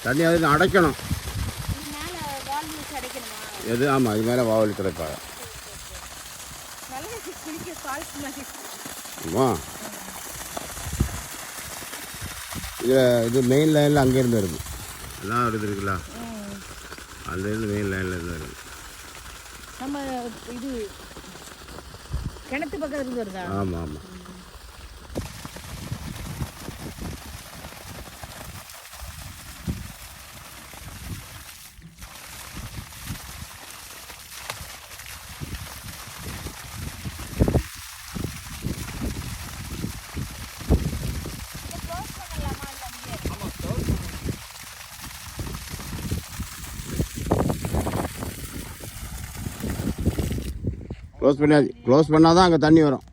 தண்ணி அதுக்கு அடைக்கணும். எது? ஆமாம், இது மேலே வாவல் கிடைப்பாங்க. ஆமாம், இது மெயின் லைனில் அங்கேருந்து வருது. எல்லாம் வருது இருக்குல்ல, அங்கேருந்து மெயின் லைனில் இருந்து வருது. நம்ம இது கிணத்து பக்கத்துல இருந்து வருதா? ஆமாம் ஆமாம். க்ளோஸ் பண்ணால் தான் அங்கே தண்ணி வரும்.